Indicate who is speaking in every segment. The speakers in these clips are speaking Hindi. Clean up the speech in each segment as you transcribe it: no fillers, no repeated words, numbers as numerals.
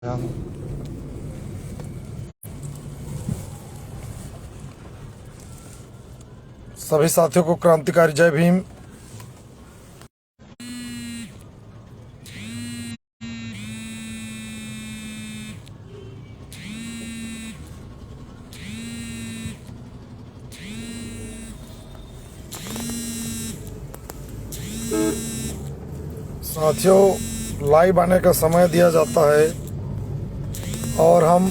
Speaker 1: हम सभी साथियों को क्रांतिकारी जय भीम। साथियों, लाइव आने का समय दिया जाता है और हम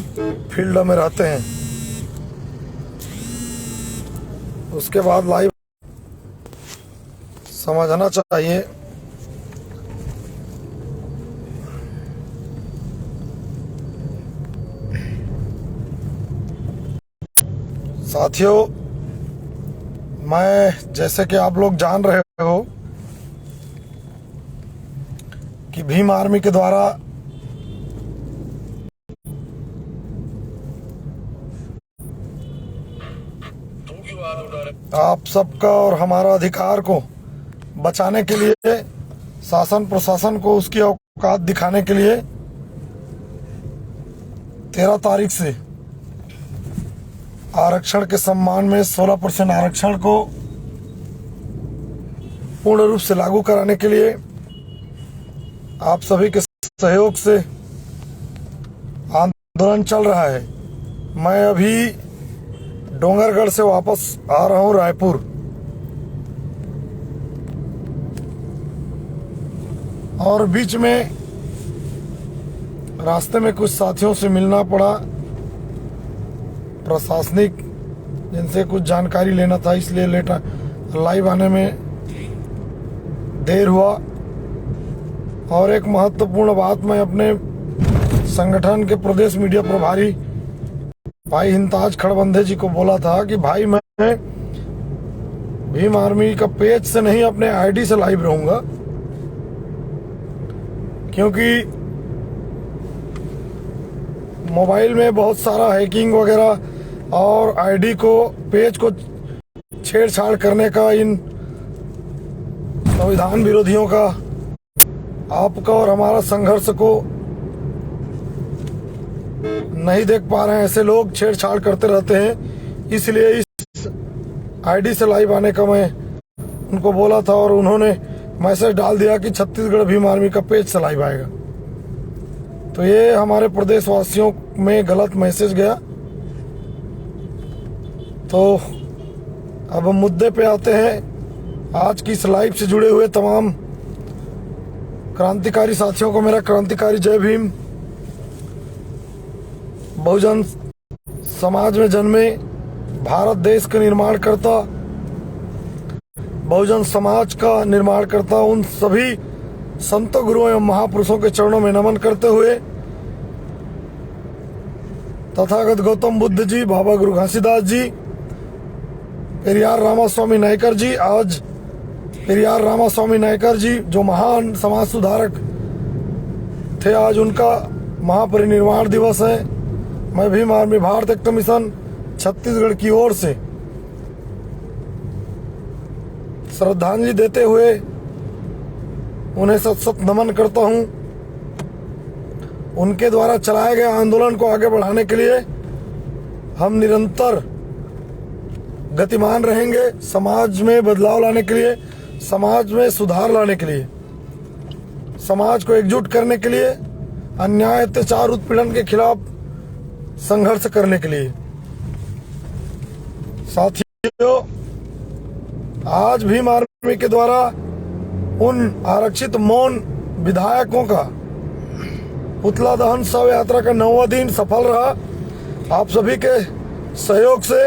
Speaker 1: फील्ड में रहते हैं। उसके बाद लाइव समझना चाहिए। साथियों, मैं जैसे कि आप लोग जान रहे हो कि भीम आर्मी के द्वारा आप सबका और हमारा अधिकार को बचाने के लिए, शासन प्रशासन को उसकी औकात दिखाने के लिए 13 तारीख से आरक्षण के सम्मान में 16% आरक्षण को पूर्ण रूप से लागू कराने के लिए आप सभी के सहयोग से आंदोलन चल रहा है। मैं अभी डोंगरगढ़ से वापस आ रहा हूं रायपुर। और बीच में रास्ते में कुछ साथियों से मिलना पड़ा, प्रशासनिक, जिनसे कुछ जानकारी लेना था, इसलिए लाइव आने में देर हुआ। और एक महत्वपूर्ण बात मैं अपने संगठन के प्रदेश मीडिया प्रभारी भाई हिंताज खड़बंधे जी को बोला था कि भाई, मैं भीम आर्मी का पेज से नहीं, अपने आईडी से लाइव रहूंगा, क्योंकि मोबाइल में बहुत सारा हैकिंग वगैरह और आईडी को, पेज को छेड़छाड़ करने का इन संविधान विरोधियों का, आपका और हमारा संघर्ष को नहीं देख पा रहे हैं। ऐसे लोग छेड़छाड़ करते रहते हैं, इसलिए इस आईडी से लाइव आने का मैं उनको बोला था और उन्होंने मैसेज डाल दिया कि छत्तीसगढ़ भीम आर्मी का पेज से लाइव आएगा। तो ये हमारे प्रदेशवासियों में गलत मैसेज गया। तो अब हम मुद्दे पे आते हैं। आज की इस लाइव से जुड़े हुए तमाम क्रांतिकारी साथियों को मेरा क्रांतिकारी जय भीम। बहुजन समाज में जन्मे, भारत देश का निर्माण करता, बहुजन समाज का निर्माण करता उन सभी संतों, गुरुओं एवं महापुरुषों के चरणों में नमन करते हुए, तथागत गौतम बुद्ध जी, बाबा गुरु घासीदास जी, पेरियार रामास्वामी नायकर जी, आज पेरियार रामास्वामी नायकर जी जो महान समाज सुधारक थे, आज उनका महापरिनिर्वाण दिवस है। मैं भीम आर्मी भारत एकता मिशन छत्तीसगढ़ की ओर से श्रद्धांजलि देते हुए उन्हें सत सत नमन करता हूं। उनके द्वारा चलाए गए आंदोलन को आगे बढ़ाने के लिए हम निरंतर गतिमान रहेंगे, समाज में बदलाव लाने के लिए, समाज में सुधार लाने के लिए, समाज को एकजुट करने के लिए, अन्याय, अत्याचार, उत्पीड़न के खिलाफ संघर्ष करने के लिए। साथियों, आज भीम आर्मी के द्वारा उन आरक्षित मौन विधायकों का पुतला दहन शव यात्रा का 9वां दिन सफल रहा आप सभी के सहयोग से।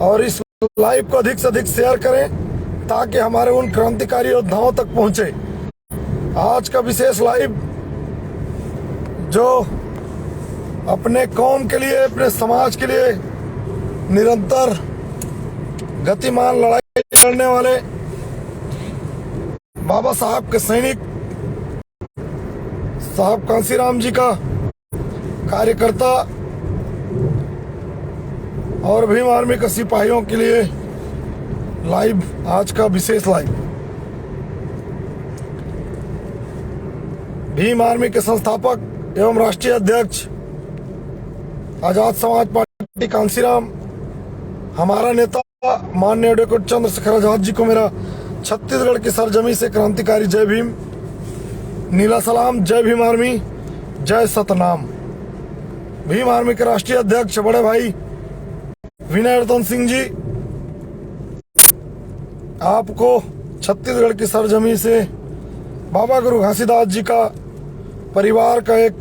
Speaker 1: और इस लाइव को अधिक से अधिक शेयर करें ताकि हमारे उन क्रांतिकारी योद्धाओं तक पहुंचे। आज का विशेष लाइव जो अपने कौम के लिए, अपने समाज के लिए निरंतर गतिमान लड़ाई लड़ने वाले बाबा साहब के सैनिक साहब कांसीराम जी का कार्यकर्ता और भीम आर्मी के सिपाहियों के लिए लाइव, आज का विशेष लाइव। भीम आर्मी के संस्थापक एवं राष्ट्रीय अध्यक्ष आजाद समाज पार्टी कांसीराम, हमारा नेता माननीय एडवोकेट चंद्रशेखर आजाद जी को मेरा छत्तीसगढ़ की सरजमी से क्रांतिकारी जय भीम, नीला सलाम। जय भीम आर्मी, जय सतनाम। भीम आर्मी के राष्ट्रीय अध्यक्ष बड़े भाई विनय रतन सिंह जी, आपको छत्तीसगढ़ की सरजमी से बाबा गुरु घासीदास जी का परिवार का एक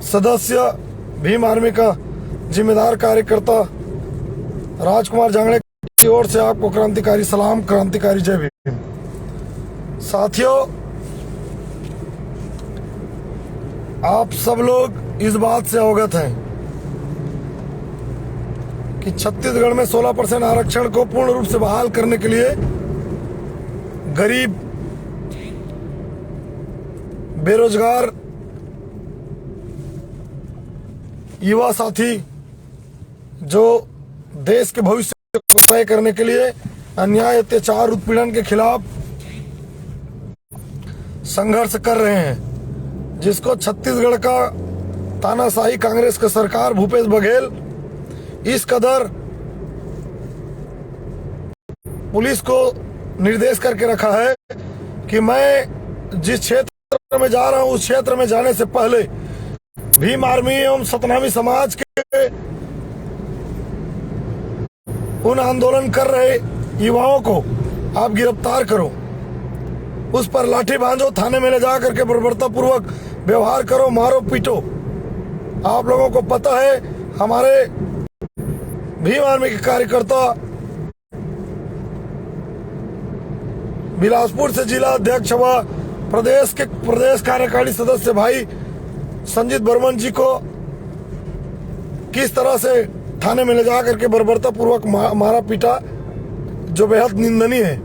Speaker 1: सदस्य, भीम आर्मी का जिम्मेदार कार्यकर्ता राजकुमार जांगड़े की ओर से आपको क्रांतिकारी सलाम, क्रांतिकारी जय भीम। साथियों, आप सब लोग इस बात से अवगत हैं कि छत्तीसगढ़ में 16% आरक्षण को पूर्ण रूप से बहाल करने के लिए गरीब, बेरोजगार युवा साथी जो देश के भविष्य को तय करने के लिए अन्याय, अत्याचार, उत्पीड़न के खिलाफ संघर्ष कर रहे हैं, जिसको छत्तीसगढ़ का तानाशाही कांग्रेस का सरकार भूपेश बघेल इस कदर पुलिस को निर्देश करके रखा है कि मैं जिस क्षेत्र में जा रहा हूं उस क्षेत्र में जाने से पहले भीम आर्मी एवं सतनामी समाज के उन आंदोलन कर रहे युवाओं को आप गिरफ्तार करो, उस पर लाठी बांधो, थाने में ले जा करके बर्बरता पूर्वक व्यवहार करो, मारो पीटो। आप लोगों को पता है हमारे भीम आर्मी के कार्यकर्ता बिलासपुर से जिला अध्यक्ष व प्रदेश कार्यकारिणी सदस्य भाई संजीत बर्मन जी को किस तरह से थाने में ले जा करके बर्बरता पूर्वक मारा पीटा, जो बेहद निंदनीय है।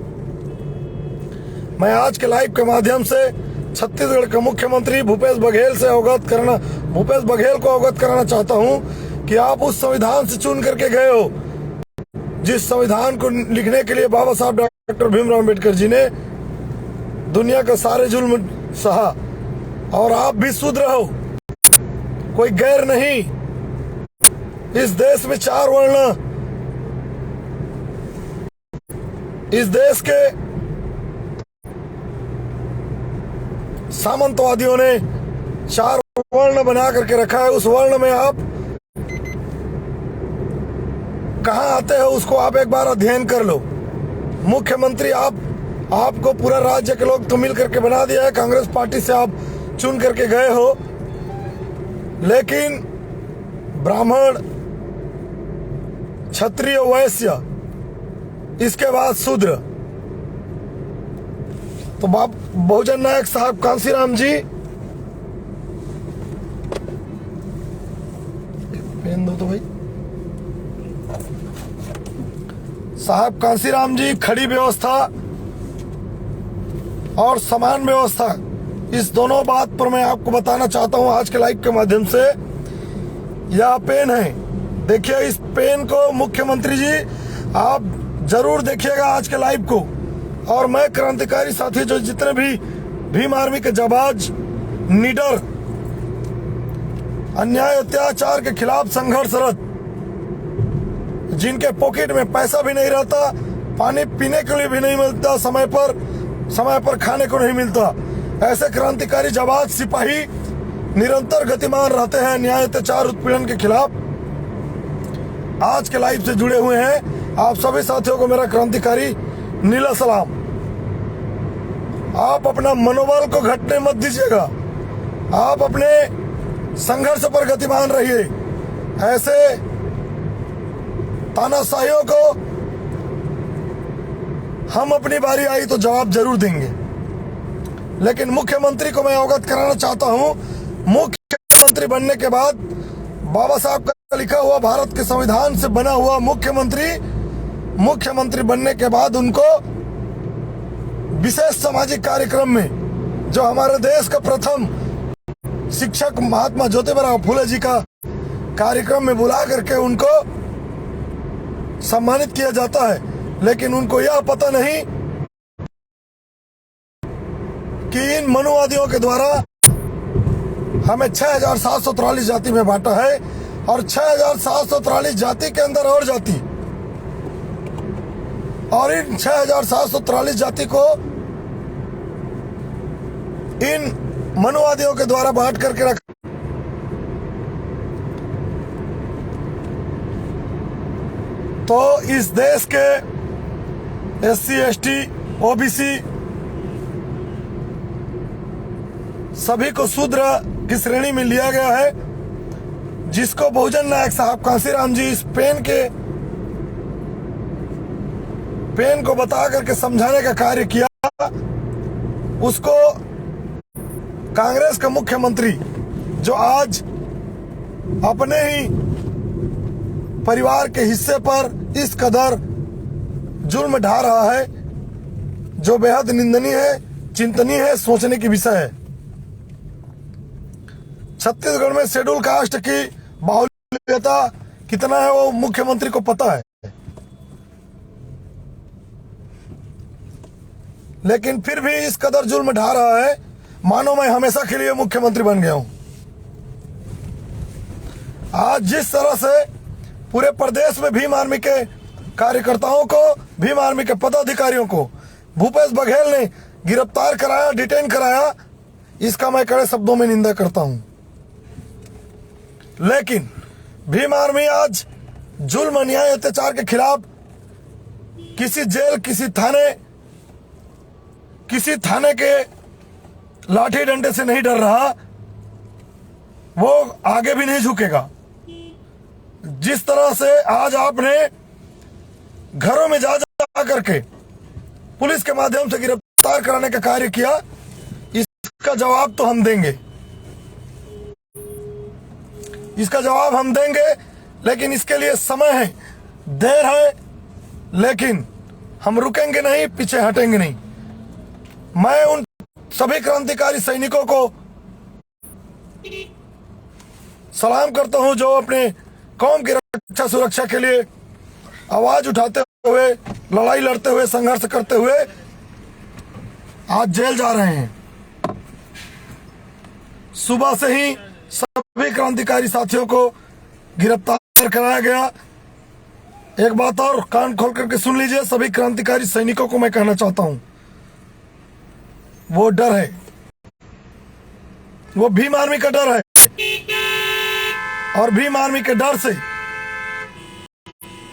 Speaker 1: मैं आज के लाइव के माध्यम से छत्तीसगढ़ के मुख्यमंत्री भूपेश बघेल को अवगत कराना चाहता हूं कि आप उस संविधान से चुन करके गए हो जिस संविधान को लिखने के लिए बाबा साहब डॉक्टर भीमराव अम्बेडकर जी ने दुनिया का सारे जुल्म सहा, और आप भी शूद्र हो, कोई गैर नहीं। इस देश में 4 वर्ण, इस देश के सामंतवादियों ने 4 वर्ण बना करके रखा है। उस वर्ण में आप कहां आते हो उसको आप एक बार अध्ययन कर लो। मुख्यमंत्री आपको पूरा राज्य के लोग तो मिल करके बना दिया है, कांग्रेस पार्टी से आप चुन करके गए हो, लेकिन ब्राह्मण, क्षत्रिय, वैश्य, इसके बाद शूद्र। तो बहुजन नायक साहब कांसीराम जी, पेन दो तो भाई, साहब कांसीराम जी खड़ी व्यवस्था और समान व्यवस्था, इस दोनों बात पर मैं आपको बताना चाहता हूं आज के लाइव के माध्यम से। यह पेन है, देखिए इस पेन को मुख्यमंत्री जी आप जरूर देखिएगा आज के लाइव को। और मैं क्रांतिकारी साथी जो जितने भी भीम आर्मी के जाबाज, निडर, अन्याय अत्याचार के खिलाफ संघर्षरत, जिनके पॉकेट में पैसा भी नहीं रहता, पानी पीने के लिए भी नहीं मिलता, समय पर खाने को नहीं मिलता, ऐसे क्रांतिकारी जाबाज सिपाही निरंतर गतिमान रहते हैं न्याय, अत्याचार, उत्पीड़न के खिलाफ। आज के लाइव से जुड़े हुए हैं आप सभी साथियों को मेरा क्रांतिकारी नीला सलाम। आप अपना मनोबल को घटने मत दीजिएगा, आप अपने संघर्ष पर गतिमान रहिए। ऐसे तानाशाहियों को हम अपनी बारी आई तो जवाब जरूर देंगे। लेकिन मुख्यमंत्री को मैं अवगत कराना चाहता हूं, मुख्यमंत्री बनने के बाद बाबा साहब का लिखा हुआ भारत के संविधान से बना हुआ मुख्यमंत्री बनने के बाद उनको विशेष सामाजिक कार्यक्रम में, जो हमारे देश का प्रथम शिक्षक महात्मा ज्योतिबा फुले जी का कार्यक्रम में बुला करके उनको सम्मानित किया जाता है। लेकिन उनको यह पता नहीं कि इन मनुवादियों के द्वारा हमें 6,743 जाति में बांटा है और 6,743 जाति के अंदर और जाति, और इन 6,743 जाति को इन मनुवादियों के द्वारा बांट करके रखा। तो इस देश के SC ST OBC सभी को शूद्र की श्रेणी में लिया गया है, जिसको बहुजन नायक साहब कांशीराम जी इस पेन को बता करके समझाने का कार्य किया। उसको कांग्रेस का मुख्यमंत्री जो आज अपने ही परिवार के हिस्से पर इस कदर जुल्म ढा रहा है, जो बेहद निंदनीय है, चिंतनीय है, सोचने की विषय है। छत्तीसगढ़ में शेड्यूल कास्ट की बाहुल्यता कितना है वो मुख्यमंत्री को पता है, लेकिन फिर भी इस कदर जुल्म ढा रहा है मानो मैं हमेशा के लिए मुख्यमंत्री बन गया हूं। आज जिस तरह से पूरे प्रदेश में भीम आर्मी के कार्यकर्ताओं को, भीम आर्मी के पदाधिकारियों को भूपेश बघेल ने गिरफ्तार कराया, डिटेन कराया, इसका मैं कड़े शब्दों में निंदा करता हूं। लेकिन भीम आर्मी आज जुल्म, अन्याय, अत्याचार के खिलाफ किसी जेल, किसी थाने के लाठी डंडे से नहीं डर रहा, वो आगे भी नहीं झुकेगा। जिस तरह से आज आपने घरों में जा करके पुलिस के माध्यम से गिरफ्तार कराने का कार्य किया, इसका जवाब तो हम देंगे, इसका जवाब हम देंगे, लेकिन इसके लिए समय है, देर है, लेकिन हम रुकेंगे नहीं, पीछे हटेंगे नहीं। मैं उन सभी क्रांतिकारी सैनिकों को सलाम करता हूं जो अपने कौम की रक्षा सुरक्षा के लिए आवाज उठाते हुए, लड़ाई लड़ते हुए, संघर्ष करते हुए आज जेल जा रहे हैं। सुबह से ही सभी क्रांतिकारी साथियों को गिरफ्तार कराया गया। एक बात और कान खोल करके सुन लीजिए, सभी क्रांतिकारी सैनिकों को मैं कहना चाहता हूं, वो डर है, वो भीम आर्मी का डर है, और भीम आर्मी के डर से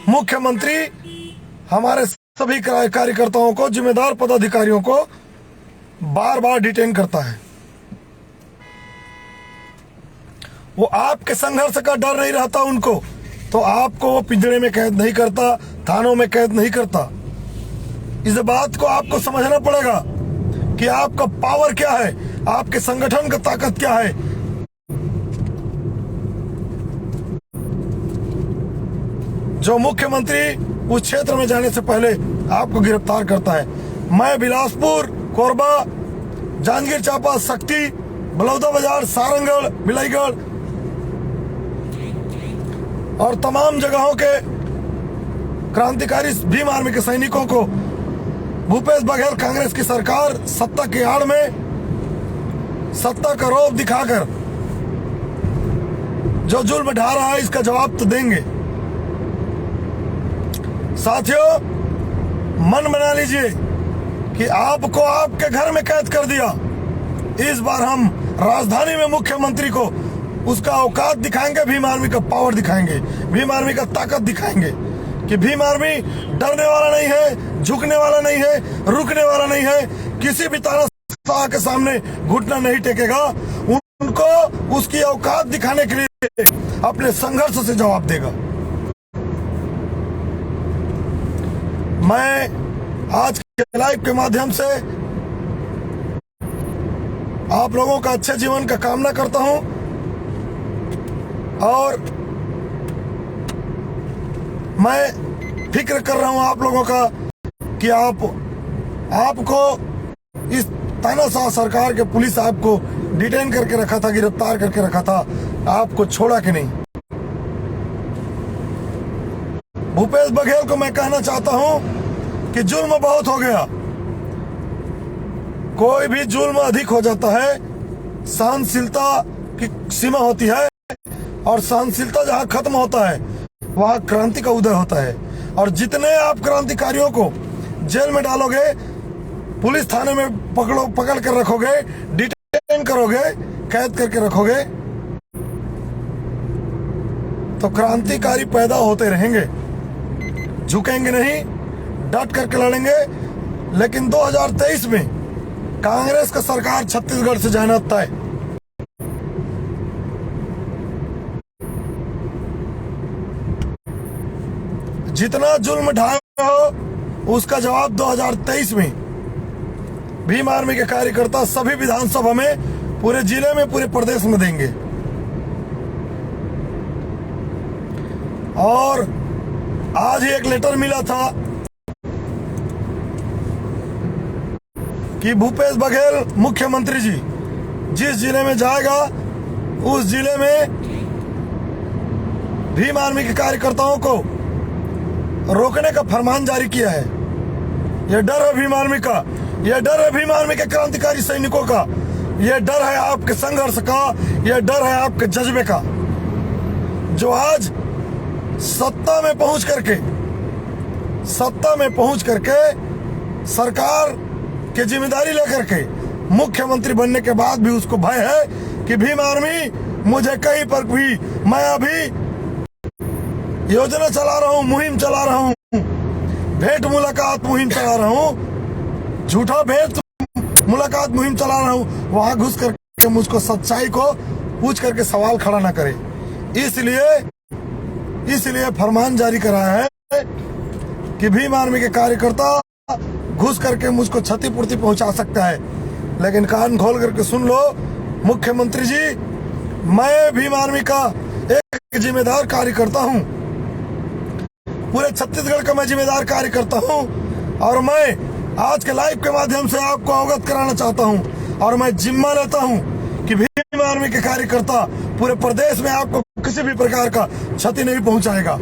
Speaker 1: मुख्यमंत्री हमारे सभी कार्यकर्ताओं को, जिम्मेदार पदाधिकारियों को बार बार डिटेन करता है। वो आपके संघर्ष का डर नहीं रहता उनको, तो आपको वो पिंजरे में कैद नहीं करता, थानों में कैद नहीं करता। इस बात को आपको समझना पड़ेगा कि आपका पावर क्या है, आपके संगठन का ताकत क्या है। जो मुख्यमंत्री उस क्षेत्र में जाने से पहले आपको गिरफ्तार करता है। मैं बिलासपुर, कोरबा, जांजगीर चांपा, सक्ती, बलौदा बाजार, सारंगढ़, बिलाईगढ़ और तमाम जगहों के क्रांतिकारी भीम आर्मी के सैनिकों को भूपेश बघेल कांग्रेस की सरकार सत्ता की आड़ में सत्ता का रौब दिखाकर जो जुल्म ढा रहा है, इसका जवाब तो देंगे। साथियों, मन बना लीजिए कि आपको आपके घर में कैद कर दिया। इस बार हम राजधानी में मुख्यमंत्री को उसका औकात दिखाएंगे, भीम आर्मी का पावर दिखाएंगे, भीम आर्मी का ताकत दिखाएंगे कि भीम आर्मी डरने वाला नहीं है, झुकने वाला नहीं है, रुकने वाला नहीं है, किसी भी तानाशाह के सामने घुटना नहीं टेकेगा। उनको उसकी औकात दिखाने के लिए अपने संघर्ष से जवाब देगा। मैं आज के लाइव के माध्यम से आप लोगों का अच्छे जीवन का कामना करता हूं और मैं फिक्र कर रहा हूं आप लोगों का कि आपको इस तानाशाह सरकार के पुलिस आपको डिटेन करके रखा था, गिरफ्तार करके रखा था, आपको छोड़ा कि नहीं। भूपेश बघेल को मैं कहना चाहता हूं कि जुल्म बहुत हो गया। कोई भी जुल्म अधिक हो जाता है, सहनशीलता की सीमा होती है, और सहनशीलता जहां खत्म होता है वहां क्रांति का उदय होता है। और जितने आप क्रांतिकारियों को जेल में डालोगे, पुलिस थाने में पकड़ कर रखोगे, डिटेन करोगे, कैद करके रखोगे, तो क्रांतिकारी पैदा होते रहेंगे। झुकेंगे नहीं, डट करके लड़ेंगे। लेकिन 2023 में कांग्रेस का सरकार छत्तीसगढ़ से जाना तय। जितना जुल्म ढाए हो उसका जवाब 2023 में भीम आर्मी के कार्यकर्ता सभी विधानसभा में, पूरे जिले में, पूरे प्रदेश में देंगे। और आज ही एक लेटर मिला था कि भूपेश बघेल मुख्यमंत्री जी जिस जिले में जाएगा उस जिले में भीम आर्मी के कार्यकर्ताओं को रोकने का फरमान जारी किया है। यह डर है भीम आर्मी का, यह डर है भीम आर्मी के क्रांतिकारी सैनिकों का, यह डर है आपके संघर्ष का, यह डर है आपके जज्बे का, जो आज सत्ता में पहुंच करके सरकार की जिम्मेदारी लेकर के मुख्यमंत्री बनने के बाद भी उसको भय है कि भीम आर्मी मुझे कहीं पर भी, मैं अभी योजना चला रहा हूं, मुहिम चला रहा हूं, भेंट मुलाकात मुहिम चला रहा हूं, झूठा भेंट मुलाकात मुहिम चला रहा हूं, वहां घुस करके मुझको सच्चाई को पूछ करके सवाल खड़ा ना करे। इसलिए फरमान जारी कराया है कि भीम आर्मी के कार्यकर्ता घुस करके मुझको क्षतिपूर्ति पहुंचा सकता है। लेकिन कान खोल करके सुन लो मुख्यमंत्री जी, मैं भीम आर्मी का एक जिम्मेदार कार्यकर्ता हूं, पूरे छत्तीसगढ़ का मैं जिम्मेदार कार्यकर्ता हूं, और मैं आज के लाइव के माध्यम से आपको अवगत कराना चाहता हूं, और मैं जिम्मा लेता हूं कि भीम आर्मी के कार्यकर्ता पूरे प्रदेश में आपको किसी भी प्रकार का क्षति नहीं पहुंचाएगा।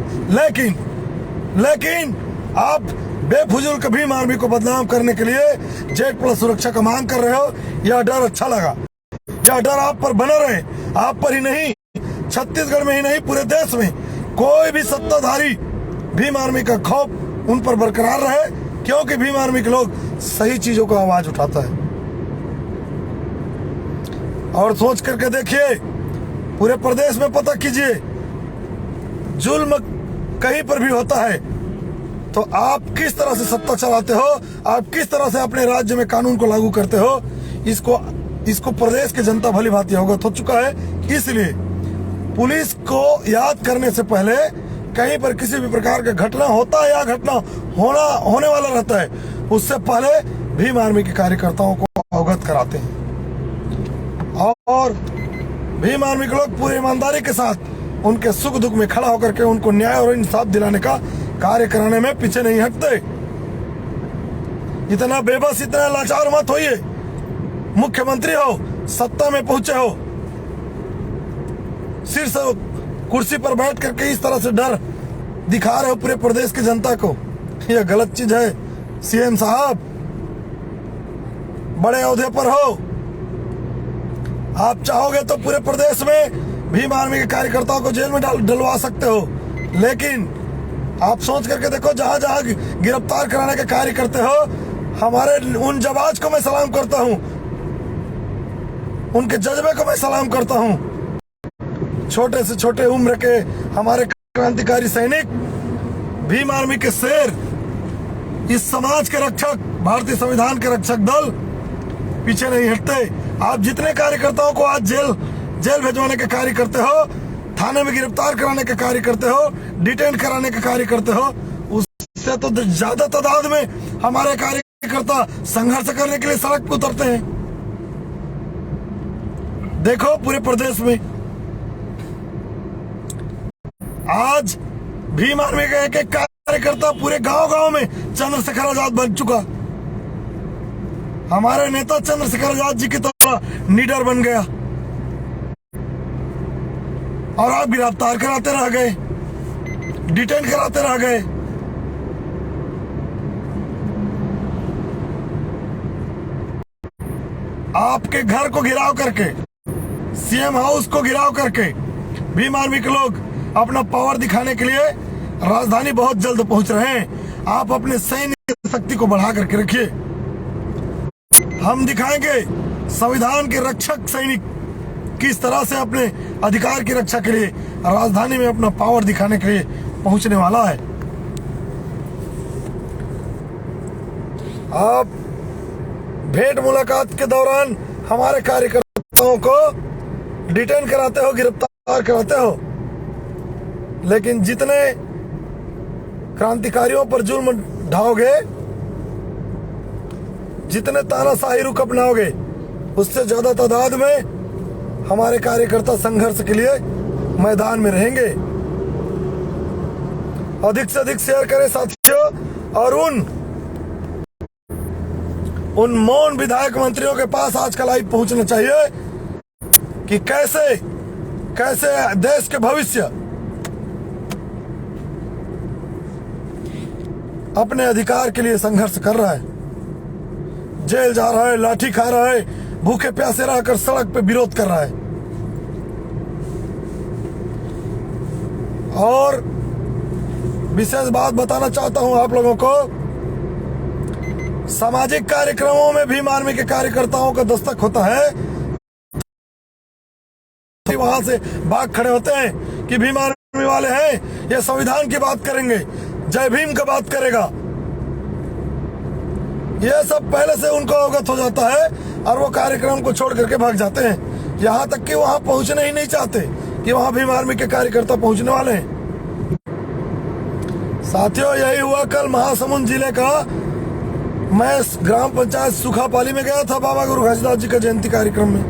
Speaker 1: लेकिन आप बेफुजूल के भीम आर्मी को बदनाम करने के लिए जेड प्लस सुरक्षा का मांग कर रहे हो। यह डर अच्छा लगा, यह डर आप पर बना रहे, आप पर ही नहीं, छत्तीसगढ़ में ही नहीं, पूरे देश में कोई भी सत्ताधारी भीम आर्मी का खौफ उन पर बरकरार रहे, क्योंकि भीम आर्मी के लोग सही चीजों को आवाज उठाता है। और सोच करके देखिए, पूरे प्रदेश में पता कीजिए, जुल्म कहीं पर भी होता है तो आप किस तरह से सत्ता चलाते हो, आप किस तरह से अपने राज्य में कानून को लागू करते हो, इसको प्रदेश की जनता भली भांति अवगत हो चुका है। इसलिए पुलिस को याद करने से पहले कहीं पर किसी भी प्रकार का घटना होता है या घटना होने वाला रहता है, उससे पहले भीम आर्मी के कार्यकर्ताओं को अवगत कराते हैं। और भीम आर्मी के लोग पूरी ईमानदारी के साथ उनके सुख दुख में खड़ा होकर के उनको न्याय और इंसाफ दिलाने का कार्य कराने में पीछे नहीं हटते। इतना बेबस, इतना लाचार मत होइए। मुख्यमंत्री हो, सत्ता में पहुंचे हो, शीर्ष कुर्सी पर बैठ करके इस तरह से डर दिखा रहे हो पूरे प्रदेश की जनता को, यह गलत चीज है। सीएम साहब बड़े ओहदे पर हो, आप चाहोगे तो पूरे प्रदेश में भीम आर्मी के कार्यकर्ताओं को जेल में डलवा सकते हो। लेकिन आप सोच करके देखो, जहां जहां गिरफ्तार कराने का कार्य करते हो, हमारे उन जवाज को मैं सलाम करता हूं, उनके जज्बे को मैं सलाम करता हूं। छोटे से छोटे उम्र के हमारे क्रांतिकारी सैनिक, भीम आर्मी के शेर, इस समाज के रक्षक, भारतीय संविधान के रक्षक दल पीछे नहीं हटते। आप जितने कार्यकर्ताओं को आज जेल भेजवाने का कार्य करते हो, थाने में गिरफ्तार कराने का कार्य करते हो, डिटेन कराने का कार्य करते हो, उससे तो ज्यादा तादाद में हमारे कार्यकर्ता संघर्ष करने के लिए सड़क पर उतरते हैं। देखो पूरे प्रदेश में आज भीम आर्मी का एक कार्यकर्ता पूरे गांव-गांव में चंद्रशेखर आजाद बन चुका। हमारे नेता चंद्रशेखर आजाद जी की तरह लीडर बन गया, और आप गिरफ्तार कराते रह गए, डिटेन कराते रह गए। आपके घर को घेराव करके, सीएम हाउस को घेराव करके भीम आर्मी के लोग अपना पावर दिखाने के लिए राजधानी बहुत जल्द पहुंच रहे हैं। आप अपने सैन्य शक्ति को बढ़ा करके रखिए। हम दिखाएंगे संविधान के रक्षक सैनिक किस तरह से अपने अधिकार की रक्षा के लिए राजधानी में अपना पावर दिखाने के लिए पहुंचने वाला है। आप भेंट मुलाकात के दौरान हमारे कार्यकर्ताओं को डिटेन कराते हो, गिरफ्तार कराते हो, लेकिन जितने क्रांतिकारियों पर जुल्म ढाओगे, जितने तानाशाही रुख अपनाओगे, उससे ज्यादा तादाद में हमारे कार्यकर्ता संघर्ष के लिए मैदान में रहेंगे। अधिक से अधिक शेयर करें साथियों, और उन मौन विधायक मंत्रियों के पास आज का लाइव पहुंचना चाहिए कि कैसे देश के भविष्य अपने अधिकार के लिए संघर्ष कर रहा है, जेल जा रहा है, लाठी खा रहा है, भूखे प्यासे रहकर सड़क पे विरोध कर रहा है। और विशेष बात बताना चाहता हूं आप लोगों को, सामाजिक कार्यक्रमों में भीम आर्मी के कार्यकर्ताओं का दस्तक होता है, वहां से भाग खड़े होते हैं कि भीम आर्मी वाले हैं, ये संविधान की बात करेंगे, जय भीम का बात करेगा। ये सब पहले से उनको अवगत हो जाता है और वो कार्यक्रम को छोड़ करके भाग जाते हैं। यहाँ तक कि वहां पहुंचने ही नहीं चाहते कि वहां भीम आर्मी के कार्यकर्ता पहुंचने वाले हैं। साथियों, यही हुआ कल महासमुंद जिले का। मैं ग्राम पंचायत सुखापाली में गया था बाबा गुरु घासीदास जी का जयंती कार्यक्रम में,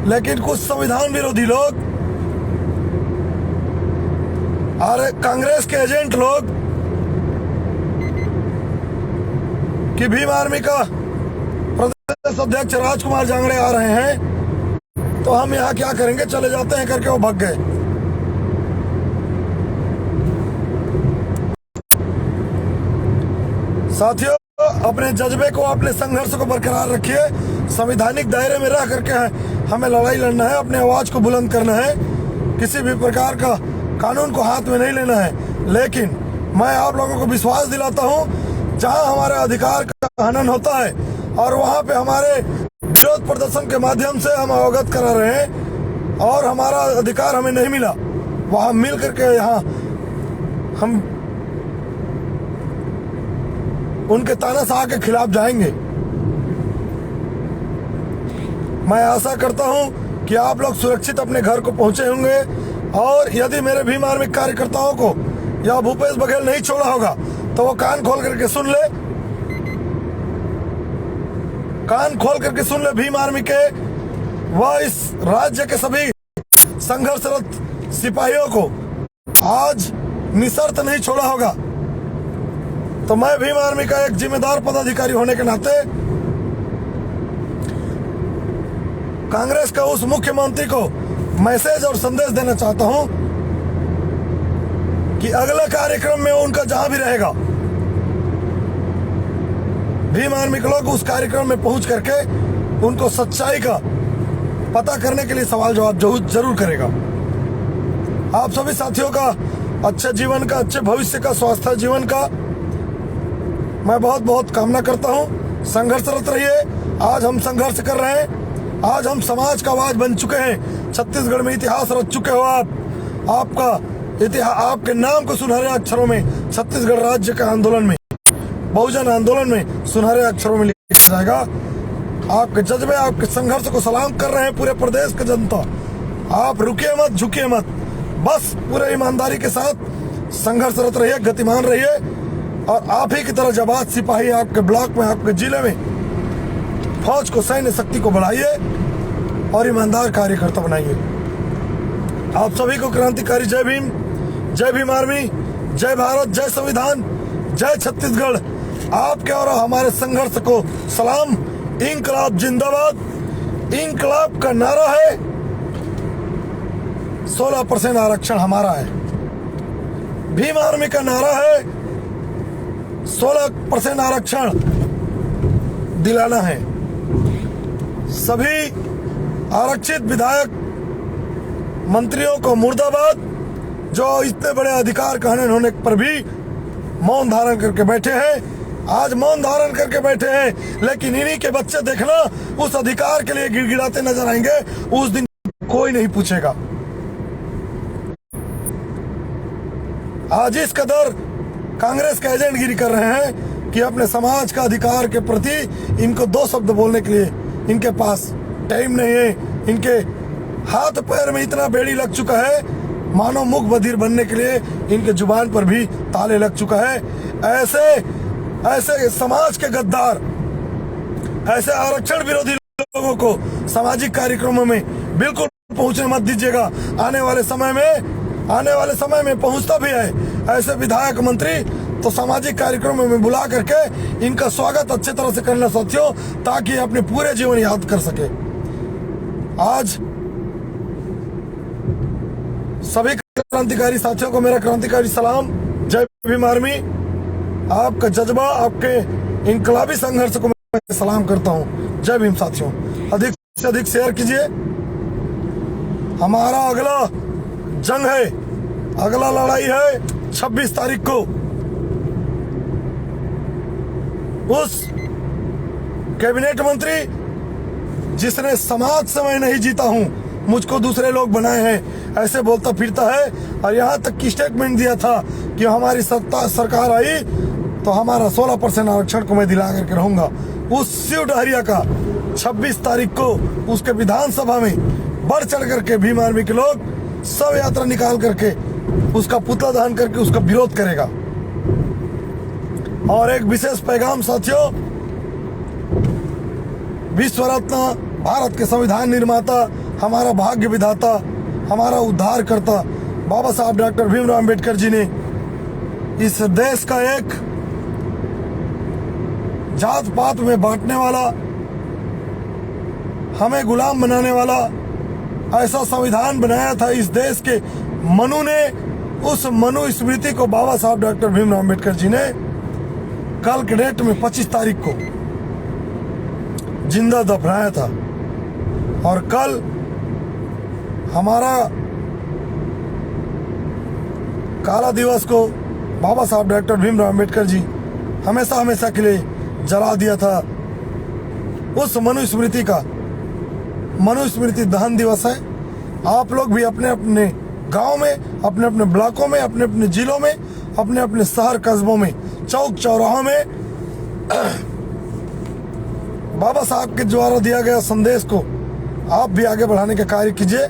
Speaker 1: लेकिन कुछ संविधान विरोधी लोग और कांग्रेस के एजेंट लोग कि भीम आर्मी का प्रदेश अध्यक्ष राजकुमार जांगड़े आ रहे हैं तो हम यहाँ क्या करेंगे, चले जाते हैं करके वो भाग गए। साथियों, अपने जज्बे को, अपने संघर्ष को बरकरार रखिए। संवैधानिक दायरे में रह करके हमें लड़ाई लड़ना है, अपने आवाज को बुलंद करना है, किसी भी प्रकार का कानून को हाथ में नहीं लेना है। लेकिन मैं आप लोगों को विश्वास दिलाता हूं, जहां हमारे अधिकार का हनन होता है और वहां पे हमारे विरोध प्रदर्शन के माध्यम से हम अवगत करा रहे हैं और हमारा अधिकार हमें नहीं मिला, वहां मिल करके यहाँ हम उनके तानाशाह के खिलाफ जाएंगे। मैं आशा करता हूं कि आप लोग सुरक्षित अपने घर को पहुंचे होंगे, और यदि मेरे भीम आर्मी कार्यकर्ताओं को या भूपेश बघेल नहीं छोड़ा होगा तो वो कान खोल करके सुन ले, कान खोल करके सुन ले। भीम आर्मी के वह इस राज्य के सभी संघर्षरत सिपाहियों को आज निशर्त नहीं छोड़ा होगा। तो मैं भीम आर्मी का एक जिम्मेदार पदाधिकारी होने के नाते कांग्रेस का उस मुख्यमंत्री को मैसेज और संदेश देना चाहता हूं कि अगले कार्यक्रम में उनका जहां भी रहेगा, भीम आर्मी के लोग उस कार्यक्रम में पहुंच करके उनको सच्चाई का पता करने के लिए सवाल जवाब जरूर करेगा। आप सभी साथियों का अच्छे जीवन का, अच्छे भविष्य का, स्वास्थ्य जीवन का मैं बहुत बहुत कामना करता हूं। संघर्षरत रहिए। आज हम संघर्ष कर रहे हैं, आज हम समाज का आवाज बन चुके हैं। छत्तीसगढ़ में इतिहास रच चुके हो आप। आपका इतिहास, आपके नाम को सुनहरे अक्षरों में छत्तीसगढ़ राज्य के आंदोलन में, बहुजन आंदोलन में सुनहरे अक्षरों में लिखा जाएगा। आपके जज्बे, आपके संघर्ष को सलाम कर रहे हैं पूरे प्रदेश की जनता। आप रुकिए मत, झुकिए मत, बस पूरे ईमानदारी के साथ संघर्षरत रहिए, गतिमान रहिए, और आप ही की तरह जाबाज सिपाही आपके ब्लॉक में, आपके जिले में फौज को, सैन्य शक्ति को बढ़ाइए और ईमानदार कार्यकर्ता बनाइए। आप सभी को क्रांतिकारी जय भीम, जय भीम आर्मी, जय भारत, जय संविधान, जय छत्तीसगढ़। आपके और हमारे संघर्ष को सलाम। इंकलाब जिंदाबाद। इंकलाब का नारा है 16% आरक्षण हमारा है। भीम आर्मी का नारा है 16% आरक्षण दिलाना है। सभी आरक्षित विधायक मंत्रियों को मुर्दाबाद, जो इतने बड़े अधिकार का हनन होने पर भी मौन धारण करके बैठे हैं। आज मौन धारण करके बैठे हैं, लेकिन इन्हीं के बच्चे देखना उस अधिकार के लिए गिड़गिड़ाते नजर आएंगे। उस दिन कोई नहीं पूछेगा। आज इस कदर कांग्रेस का एजेंटगिरी कर रहे हैं कि अपने समाज का अधिकार के प्रति इनको दो शब्द बोलने के लिए इनके पास टाइम नहीं है। इनके हाथ पैर में इतना बेड़ी लग चुका है, मानो मुख बधिर बनने के लिए इनके जुबान पर भी ताले लग चुका है। ऐसे समाज के गद्दार, ऐसे आरक्षण विरोधी लोगों को सामाजिक कार्यक्रमों में बिल्कुल पहुंचने मत दीजिएगा। आने वाले समय में पहुंचता भी है ऐसे विधायक मंत्री तो सामाजिक कार्यक्रमों में बुला करके इनका स्वागत अच्छे तरह से करना साथियों, ताकि अपने पूरे जीवन याद कर सके। आज सभी क्रांतिकारी साथियों को मेरा क्रांतिकारी सलाम। जय भीम आर्मी। आपका जज्बा, आपके इनकलाबी संघर्ष को मैं सलाम करता हूं। जय भीम साथियों। अधिक से अधिक शेयर कीजिए। हमारा अगला जंग है, अगला लड़ाई है 26 तारीख को। उस कैबिनेट मंत्री जिसने समाज से मैं नहीं जीता हूं, मुझको दूसरे लोग बनाए हैं, ऐसे बोलता फिरता है। और यहाँ तक की स्टेटमेंट दिया था कि हमारी सरकार आई तो हमारा 16% आरक्षण को मैं दिला करके रहूंगा। उस शिव डहरिया का 26 तारीख को उसके विधानसभा में बढ़ चढ़ करके भीम आर्मी के लोग सब यात्रा निकाल करके उसका पुतला दहन करके उसका विरोध करेगा। और एक विशेष पैगाम साथियों, विश्व रत्न, भारत के संविधान निर्माता, हमारा भाग्य विधाता, हमारा उद्धार करता बाबा साहब डॉक्टर भीमराव अंबेडकर जी ने इस देश का एक जात पात में बांटने वाला, हमें गुलाम बनाने वाला ऐसा संविधान बनाया था इस देश के मनु ने। उस मनु स्मृति को बाबा साहब डॉक्टर भीमराव अंबेडकर जी ने कल के डेट में 25 तारीख को जिंदा दफनाया था। और कल हमारा काला दिवस को बाबा साहब डॉक्टर भीमराव अंबेडकर जी हमेशा हमेशा के लिए जला दिया था। उस मनुस्मृति का मनुस्मृति दहन दिवस है। आप लोग भी अपने अपने गांव में, अपने अपने ब्लॉकों में, अपने अपने जिलों में, अपने अपने शहर कस्बों में, चौक चौराहों में बाबा साहब के द्वारा दिया गया संदेश को आप भी आगे बढ़ाने का कार्य कीजिए।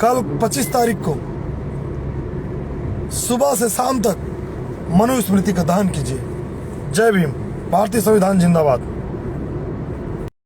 Speaker 1: कल 25 तारीख को सुबह से शाम तक मनुस्मृति का दहन कीजिए। जय भीम। भारतीय संविधान जिंदाबाद।